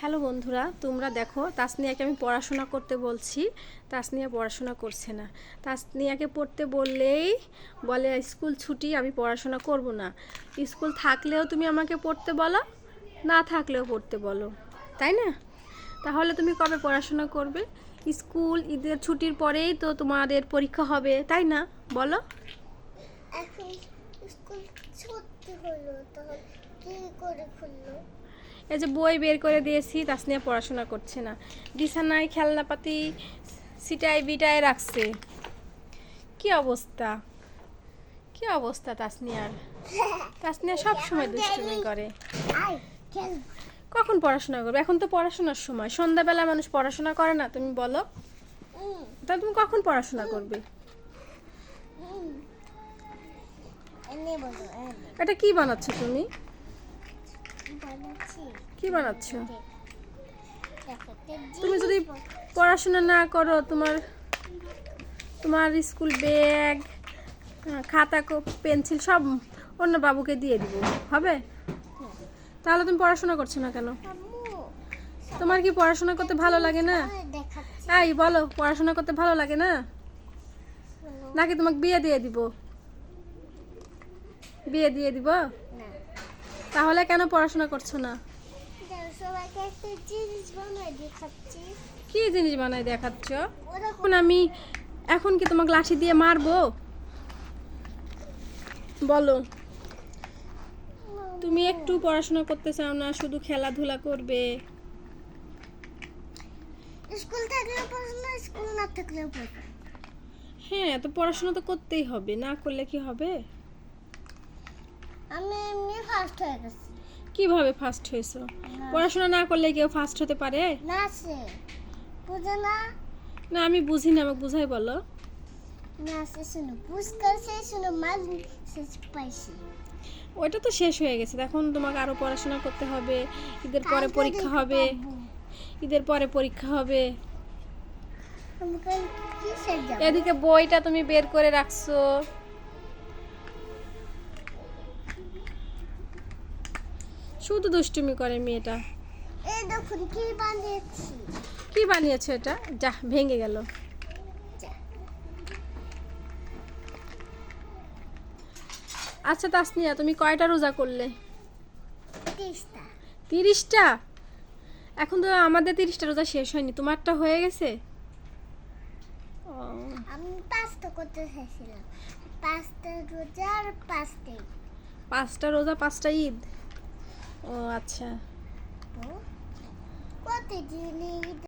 Hello বন্ধুরা, তোমরা দেখো তাসনিয়াকে আমি পড়াশোনা করতে বলছি, তাসনিয়া পড়াশোনা করছে না। তাসনিয়াকে পড়তে বললেই বলে স্কুল ছুটি, আমি পড়াশোনা করব না। স্কুল থাকলেও তুমি আমাকে পড়তে বলো, না থাকলেও পড়তে বলো, তাই না? তাহলে তুমি কবে পড়াশোনা করবে? স্কুল ঈদের ছুটির পরেই তো তোমাদের পরীক্ষা হবে, তাই না? বলো। এখন স্কুল ছুটি হলো, তাহলে কি করে খুললো? এই যে বই বের করে দিয়েছি, তাসনিয়া পড়াশোনা করছে না। বিছানায় খেলনাপাতি সিটায় বিটায় রাখছে। কি অবস্থা, কি অবস্থা তাসনিয়ার! তাসনিয়া সব সময় দুষ্টুমি করে। কখন পড়াশোনা করবে? এখন তো পড়াশোনার সময়, সন্ধ্যাবেলা মানুষ পড়াশোনা করে না, তুমি বলো। তাহলে তুমি কখন পড়াশোনা করবে? এটা কি বানাচ্ছো তুমি? কি বানাচ্ছ? তুমি যদি পড়াশোনা না করো, তোমার স্কুল ব্যাগ, খাতা পেন্সিল সব অন্য বাবুকে দিয়ে দিব, হবে? তাহলে তুমি পড়াশোনা করছো না কেন? তোমার কি পড়াশোনা করতে ভালো লাগে না? এই বলো, পড়াশোনা করতে ভালো লাগে না, নাকি তোমাকে বিয়ে দিয়ে দিব? বিয়ে দিয়ে দিব? তাহলে কেন পড়াশোনা করছো না? কি জিনিস বানাই দেখাচ্ছ? এখন কি তোমাকে লাঠি দিয়ে মারবো? বলো। তুমি একটু পড়াশোনা করতে চাও না, শুধু খেলাধুলা করবে। স্কুল থাকলে পড়াশোনা, স্কুল না থাকলে পড়াশোনা। হ্যাঁ, তো পড়াশোনা তো করতেই হবে, না করলে কি হবে? আমি এমনি ফার্স্ট হয়ে গেছি। কিভাবে ফার্স্ট হয়েছো? পড়াশোনা না করলে কেউ ফার্স্ট হতে পারে? না সে বুঝে না। না, আমি বুঝি না, আমাকে বুঝাই বলো। না সে শুনো, পুরস্কার সে শুনো, মাঝ শেষ পাইছি। ওইটা তো শেষ হয়ে গেছে, এখন তোমাকে আরো পড়াশোনা করতে হবে। ঈদের পরে পরীক্ষা হবে, ঈদের পরে পরীক্ষা হবে। এদিকে বইটা তুমি বের করে রাখছো। শুধু দুষ্টুমি করে মেয়েটা। এই দেখুন কি বানিয়েছি। কি বানিয়েছো এটা? যা, ভেঙে গেল। আচ্ছা তাসনিয়া, তুমি কয়টা রোজা করলে? 30টা। 30টা? এখন তো আমাদের 30টা রোজা শেষ হয়নি, তোমারটা হয়ে গেছে? আমি 5টা করতে চাইছিলাম, 5টা রোজা আর 5টা ঈদ। 5টা রোজা 5টা ঈদ? ও আচ্ছা। কত দিন ঈদ?